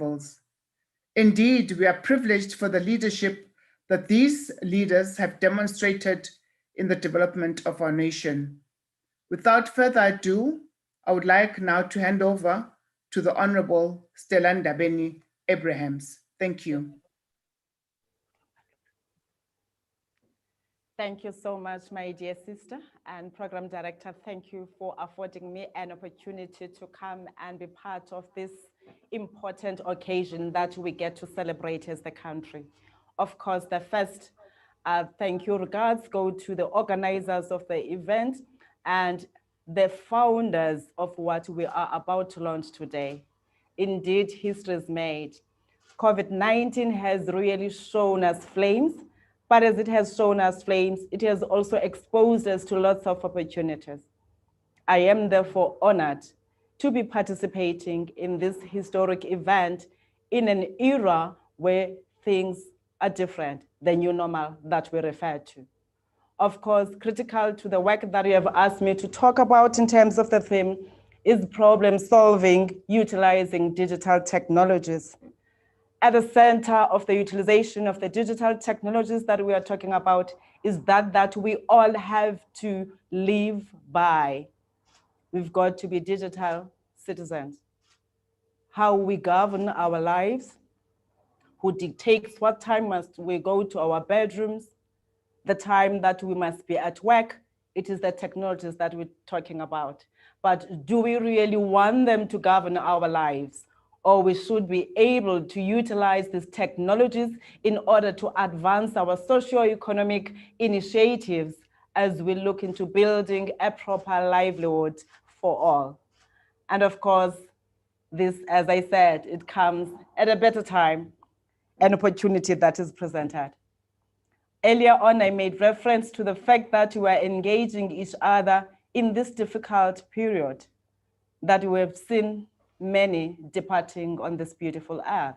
levels. Indeed, we are privileged for the leadership that these leaders have demonstrated in the development of our nation. Without further ado, I would like now to hand over to the Honorable Stella Ndabeni-Abrahams. Thank you. Thank you so much, my dear sister and program director. Thank you for affording me an opportunity to come and be part of this important occasion that we get to celebrate as the country. Of course, the first thank you regards go to the organizers of the event and the founders of what we are about to launch today. Indeed, history is made. COVID-19 has really shown us flames, but as it has shown us flames, it has also exposed us to lots of opportunities. I am therefore honored to be participating in this historic event in an era where things are different, the new normal that we refer to. Of course, critical to the work that you have asked me to talk about in terms of the theme is problem solving utilizing digital technologies. At the center of the utilization of the digital technologies that we are talking about is that we all have to live by. We've got to be digital citizens. How we govern our lives, who dictates what time must we go to our bedrooms, the time that we must be at work, it is the technologies that we're talking about. But do we really want them to govern our lives? Or we should be able to utilize these technologies in order to advance our socio-economic initiatives as we look into building a proper livelihood for all. And of course, this, as I said, it comes at a better time, an opportunity that is presented. Earlier on, I made reference to the fact that we are engaging each other in this difficult period, that we have seen many departing on this beautiful earth.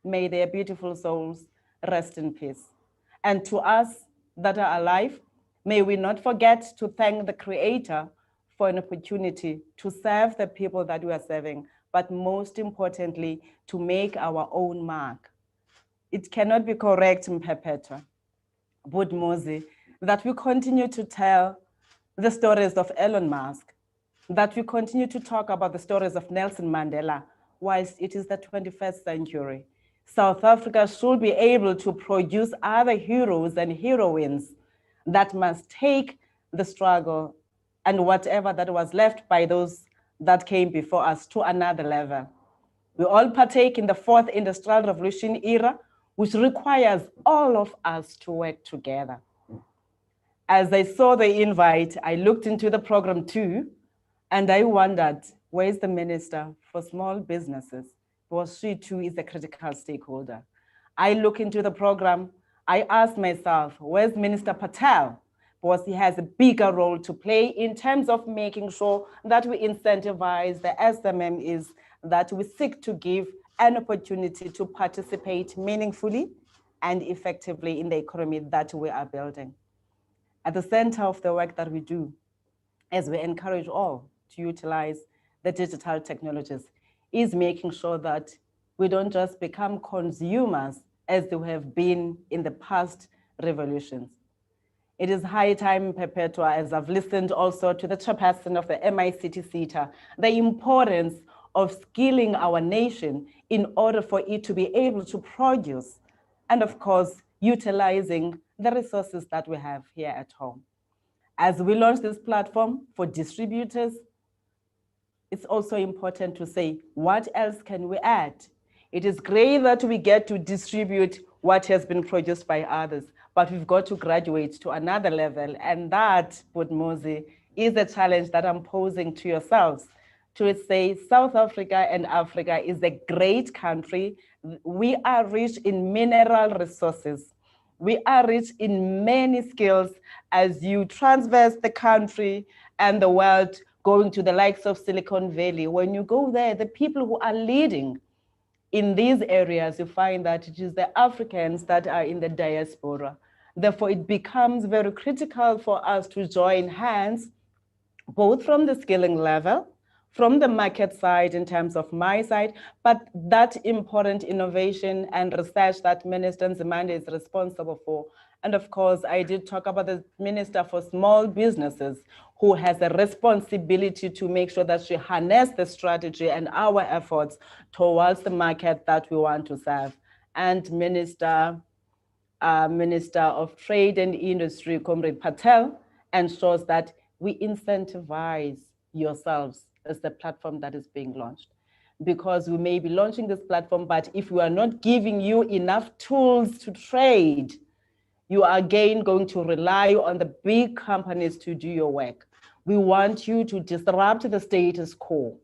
May their beautiful souls rest in peace. And to us that are alive, may we not forget to thank the Creator for an opportunity to serve the people that we are serving, but most importantly, to make our own mark. It cannot be correct, Mpepetwa, Budmozi, that we continue to tell the stories of Elon Musk, that we continue to talk about the stories of Nelson Mandela, whilst it is the 21st century. South Africa should be able to produce other heroes and heroines that must take the struggle and whatever that was left by those that came before us to another level. We all partake in the fourth industrial revolution era, which requires all of us to work together. As I saw the invite, I looked into the program too, and I wondered, where's the Minister for Small Businesses? Because she too is a critical stakeholder. I look into the program, I asked myself, where's Minister Patel? Because he has a bigger role to play in terms of making sure that we incentivize the SMMEs, that we seek to give an opportunity to participate meaningfully and effectively in the economy that we are building. At the center of the work that we do, as we encourage all to utilize the digital technologies, is making sure that we don't just become consumers as they have been in the past revolutions. It is high time, Perpetua, as I've listened also to the chairperson of the MICT CETA, the importance of skilling our nation in order for it to be able to produce, and of course, utilizing the resources that we have here at home. As we launch this platform for distributors, it's also important to say, what else can we add? It is great that we get to distribute what has been produced by others, but we've got to graduate to another level. And that, Budmozi, is a challenge that I'm posing to yourselves, to say South Africa and Africa is a great country. We are rich in mineral resources. We are rich in many skills. As you traverse the country and the world, going to the likes of Silicon Valley, when you go there, the people who are leading in these areas, you find that it is the Africans that are in the diaspora. Therefore, it becomes very critical for us to join hands, both from the skilling level, from the market side in terms of my side, but that important innovation and research that Minister Nzimande is responsible for. And of course, I did talk about the Minister for Small Businesses, who has a responsibility to make sure that she harnesses the strategy and our efforts towards the market that we want to serve. And Minister of Trade and Industry, Comrade Patel, ensures that we incentivize yourselves as the platform that is being launched. Because we may be launching this platform, but if we are not giving you enough tools to trade, you are again going to rely on the big companies to do your work. We want you to disrupt the status quo.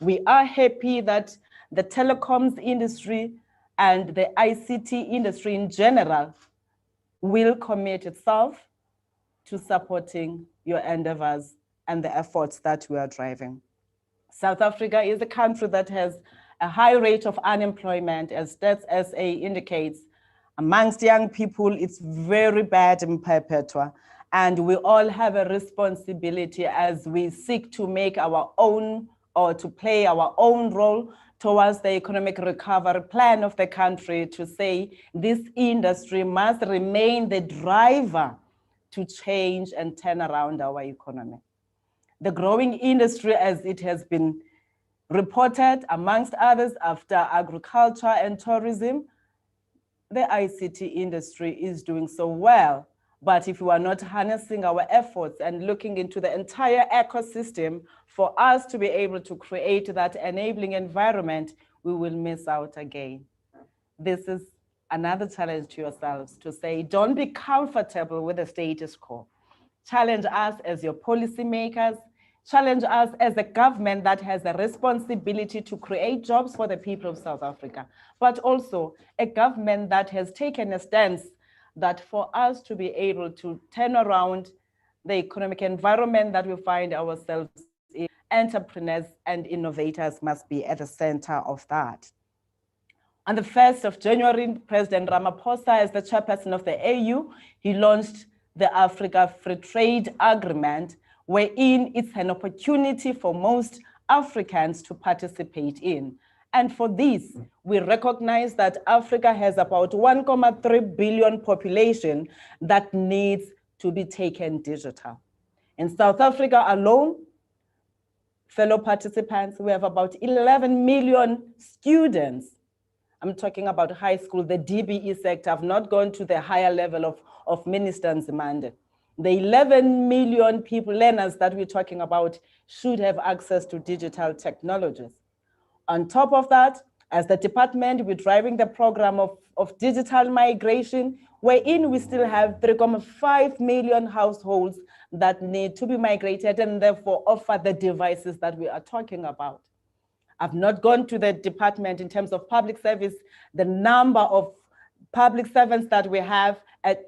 We are happy that the telecoms industry and the ICT industry in general will commit itself to supporting your endeavors and the efforts that we are driving. South Africa is a country that has a high rate of unemployment, as Stats SA indicates. Amongst young people, it's very bad in Perpetua. And we all have a responsibility as we seek to make our own or to play our own role towards the economic recovery plan of the country, to say this industry must remain the driver to change and turn around our economy. The growing industry, as it has been reported, amongst others, after agriculture and tourism, the ICT industry is doing so well. But if we are not harnessing our efforts and looking into the entire ecosystem for us to be able to create that enabling environment, we will miss out again. This is another challenge to yourselves, to say, don't be comfortable with the status quo. Challenge us as your policymakers, challenge us as a government that has a responsibility to create jobs for the people of South Africa, but also a government that has taken a stance that for us to be able to turn around the economic environment that we find ourselves in, entrepreneurs and innovators must be at the center of that. On the 1st of January, President Ramaphosa, as the chairperson of the AU, he launched the Africa Free Trade Agreement, wherein it's an opportunity for most Africans to participate in. And for this, we recognize that Africa has about 1.3 billion population that needs to be taken digital. In South Africa alone, fellow participants, we have about 11 million students. I'm talking about high school, the DBE sector. I've not gone to the higher level of Minister Nzimande. The 11 million people, learners that we're talking about, should have access to digital technologies. On top of that, as the department, we're driving the program of digital migration, wherein we still have 3.5 million households that need to be migrated and therefore offer the devices that we are talking about. I've not gone to the department in terms of public service, the number of public servants that we have.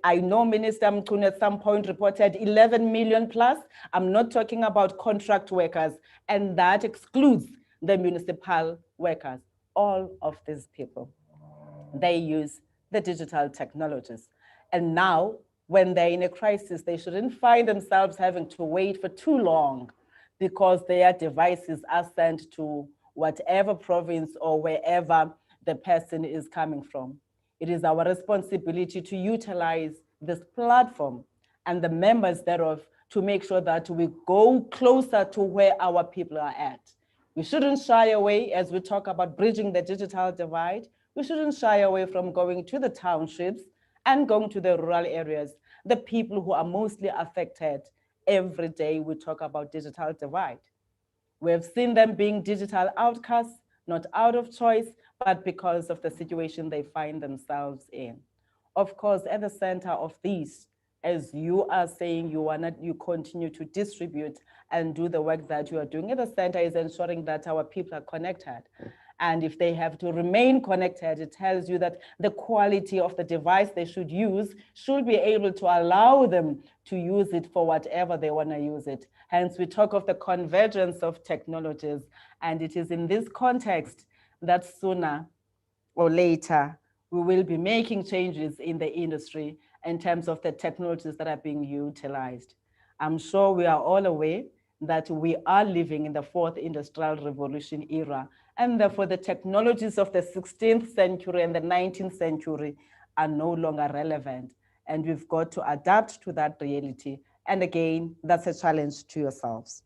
I know Minister Mkhune at some point reported 11 million plus. I'm not talking about contract workers, and that excludes the municipal workers. All of these people, they use the digital technologies. And now, when they're in a crisis, they shouldn't find themselves having to wait for too long because their devices are sent to whatever province or wherever the person is coming from. It is our responsibility to utilize this platform and the members thereof to make sure that we go closer to where our people are at. We shouldn't shy away as we talk about bridging the digital divide. We shouldn't shy away from going to the townships and going to the rural areas, the people who are mostly affected. Every day we talk about digital divide. We have seen them being digital outcasts, not out of choice, but because of the situation they find themselves in. Of course, at the center of these, as you are saying, you continue to distribute and do the work that you are doing. At the center is ensuring that our people are connected. And if they have to remain connected, it tells you that the quality of the device they should use should be able to allow them to use it for whatever they want to use it. Hence, we talk of the convergence of technologies. And it is in this context that sooner or later, we will be making changes in the industry in terms of the technologies that are being utilized. I'm sure we are all aware that we are living in the 4th industrial revolution era, and therefore the technologies of the 16th century and the 19th century are no longer relevant, and we've got to adapt to that reality. And again, that's a challenge to yourselves.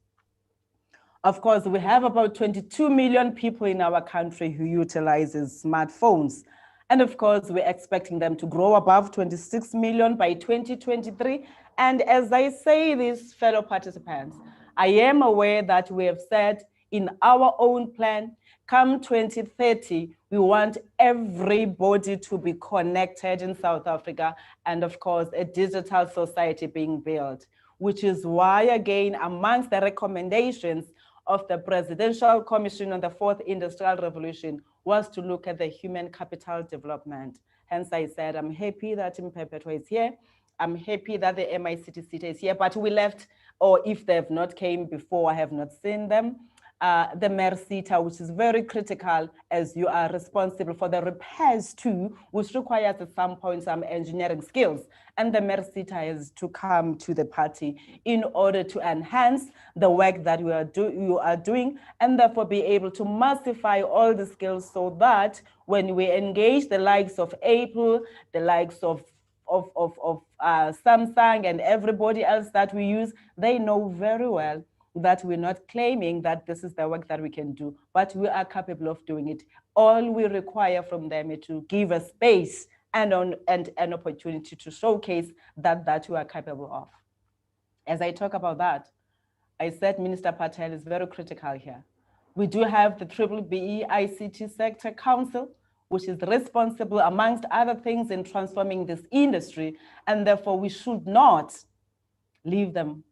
Of course, we have about 22 million people in our country who utilizes smartphones. And of course, we're expecting them to grow above 26 million by 2023. And as I say this, fellow participants, I am aware that we have said in our own plan, come 2030, we want everybody to be connected in South Africa, and of course, a digital society being built, which is why, again, amongst the recommendations of the Presidential Commission on the 4th Industrial Revolution was to look at the human capital development. Hence, I said, I'm happy that Mpepeto is here. I'm happy that the MICT is here, but we left, or if they have not came before, I have not seen them, the MERSITA, which is very critical as you are responsible for the repairs too, which requires at some point some engineering skills. And the MERSITA has to come to the party in order to enhance the work that you are doing, and therefore be able to massify all the skills so that when we engage the likes of Apple, the likes of Samsung and everybody else that we use, they know very well that we're not claiming that this is the work that we can do, but we are capable of doing it. All we require from them is to give us space and an opportunity to showcase that we are capable of. As I talk about that, I said Minister Patel is very critical here. We do have the BBBE ICT Sector Council, which is responsible, amongst other things, in transforming this industry, and therefore we should not leave them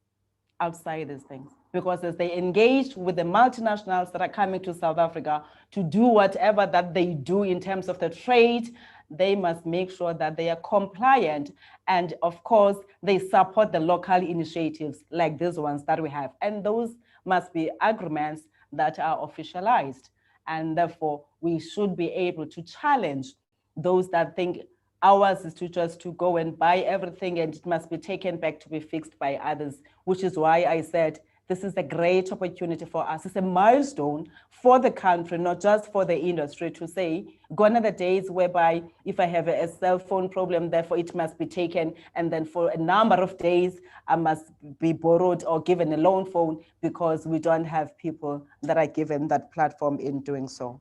outside these things, because as they engage with the multinationals that are coming to South Africa to do whatever that they do in terms of the trade, they must make sure that they are compliant. And of course, they support the local initiatives like these ones that we have. And those must be agreements that are officialized. And therefore, we should be able to challenge those that think ours is to just to go and buy everything and it must be taken back to be fixed by others, which is why I said this is a great opportunity for us. It's a milestone for the country, not just for the industry, to say, gone are the days whereby if I have a cell phone problem, therefore it must be taken, and then for a number of days, I must be borrowed or given a loan phone because we don't have people that are given that platform in doing so.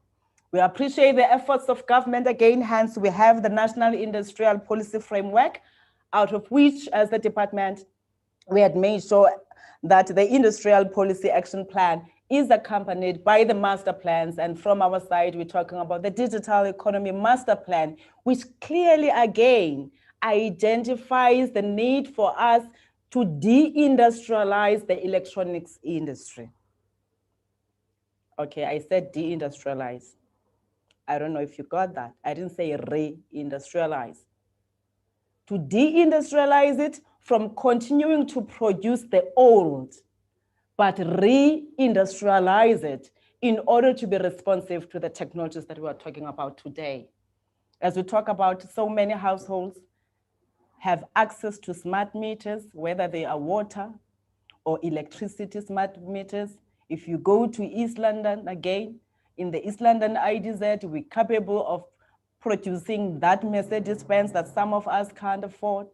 We appreciate the efforts of government again, hence we have the National Industrial Policy Framework, out of which, as the department, we had made sure that the Industrial Policy Action Plan is accompanied by the master plans. And from our side, we're talking about the Digital Economy Master Plan, which clearly, again, identifies the need for us to deindustrialize the electronics industry. Okay, I said deindustrialize. I don't know if you got that. I didn't say re-industrialize. To deindustrialize it from continuing to produce the old, but re-industrialize it in order to be responsive to the technologies that we are talking about today. As we talk about, so many households have access to smart meters, whether they are water or electricity smart meters. If you go to East London again, in the East London IDZ, we're capable of producing that Mercedes-Benz that some of us can't afford.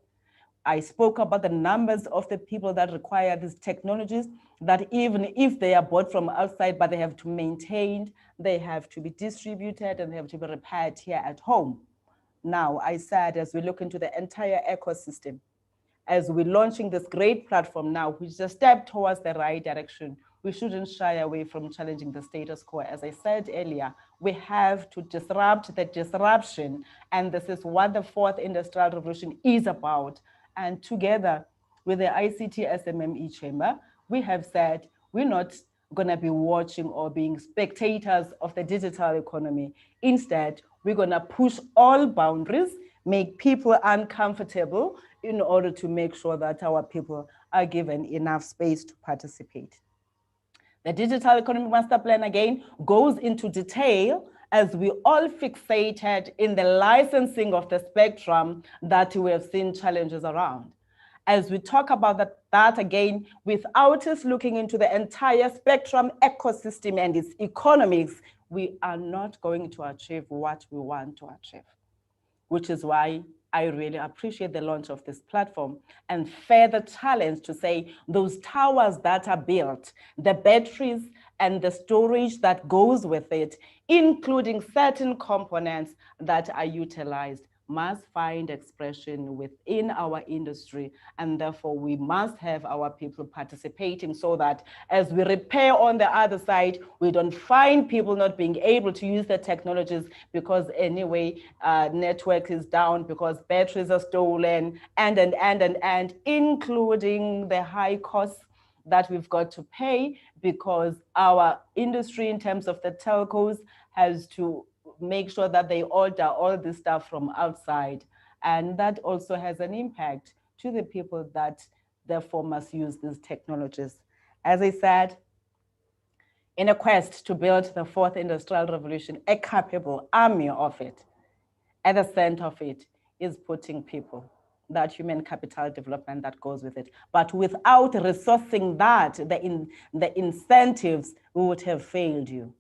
I spoke about the numbers of the people that require these technologies, that even if they are bought from outside, but they have to be maintained, they have to be distributed, and they have to be repaired here at home. Now, I said, as we look into the entire ecosystem, as we're launching this great platform now, which is a step towards the right direction, we shouldn't shy away from challenging the status quo. As I said earlier, we have to disrupt the disruption, and this is what the 4th Industrial Revolution is about. And together with the ICT SMME Chamber, we have said we're not going to be watching or being spectators of the digital economy. Instead, we're going to push all boundaries, make people uncomfortable in order to make sure that our people are given enough space to participate. The Digital Economy Master Plan, again, goes into detail as we all fixated in the licensing of the spectrum that we have seen challenges around. As we talk about that again, without us looking into the entire spectrum ecosystem and its economics, we are not going to achieve what we want to achieve, which is why I really appreciate the launch of this platform and further challenge to say those towers that are built, the batteries and the storage that goes with it, including certain components that are utilized, must find expression within our industry. And therefore we must have our people participating so that as we repair on the other side, we don't find people not being able to use the technologies because anyway, network is down, because batteries are stolen, and including the high costs that we've got to pay because our industry in terms of the telcos has to make sure that they order all this stuff from outside. And that also has an impact to the people that therefore must use these technologies. As I said, in a quest to build the fourth industrial revolution, a capable army of it, at the center of it is putting people, that human capital development that goes with it. But without resourcing that, the incentives, we would have failed you.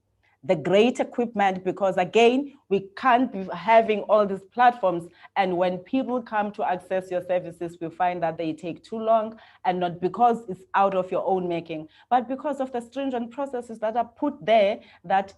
The great equipment, because again, we can't be having all these platforms, and when people come to access your services, we find that they take too long, and not because it's out of your own making, but because of the stringent processes that are put there that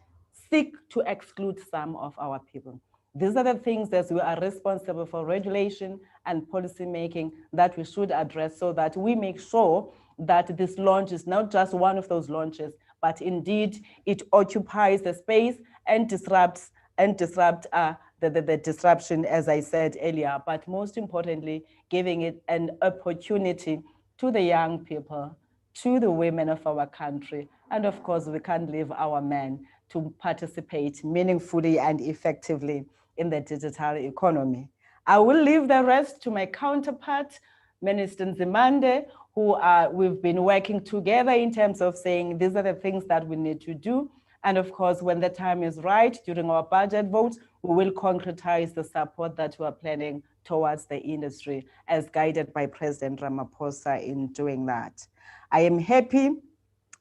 seek to exclude some of our people. These are the things that we are responsible for regulation and policy making that we should address so that we make sure that this launch is not just one of those launches, but indeed it occupies the space and disrupts the disruption, as I said earlier, but most importantly, giving it an opportunity to the young people, to the women of our country. And of course, we can't leave our men to participate meaningfully and effectively in the digital economy. I will leave the rest to my counterpart, Minister Nzimande, who we've been working together in terms of saying these are the things that we need to do. And of course, when the time is right, during our budget votes, we will concretize the support that we are planning towards the industry as guided by President Ramaphosa in doing that. I am happy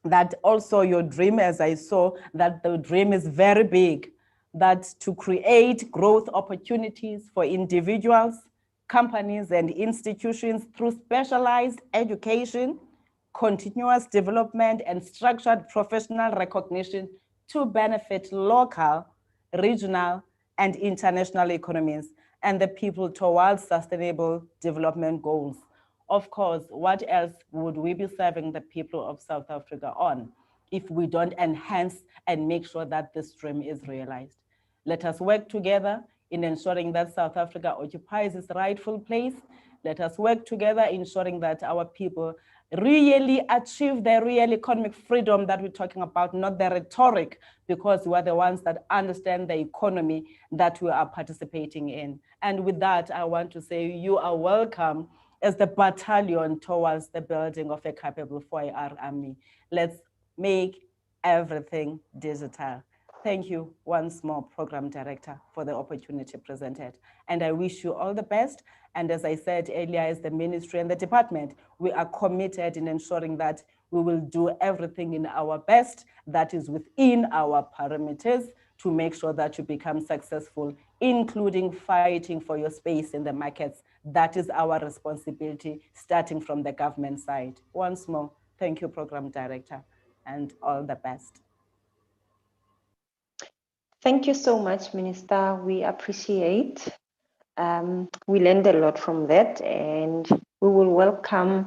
that also your dream, as I saw, that the dream is very big, that to create growth opportunities for individuals, companies and institutions through specialized education, continuous development and structured professional recognition to benefit local, regional and international economies and the people towards sustainable development goals. Of course, what else would we be serving the people of South Africa on if we don't enhance and make sure that this dream is realized? Let us work together in ensuring that South Africa occupies its rightful place. Let us work together ensuring that our people really achieve the real economic freedom that we're talking about, not the rhetoric, because we are the ones that understand the economy that we are participating in. And with that, I want to say you are welcome as the battalion towards the building of a capable 4AR army. Let's make everything digital. Thank you once more, Program Director, for the opportunity presented. And I wish you all the best. And as I said earlier, as the ministry and the department, we are committed in ensuring that we will do everything in our best that is within our parameters to make sure that you become successful, including fighting for your space in the markets. That is our responsibility, starting from the government side. Once more, thank you, Program Director, and all the best. Thank you so much, Minister. We appreciate. We learned a lot from that, and we will welcome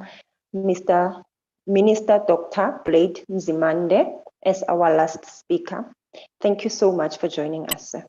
Minister Dr. Blade Nzimande as our last speaker. Thank you so much for joining us, sir.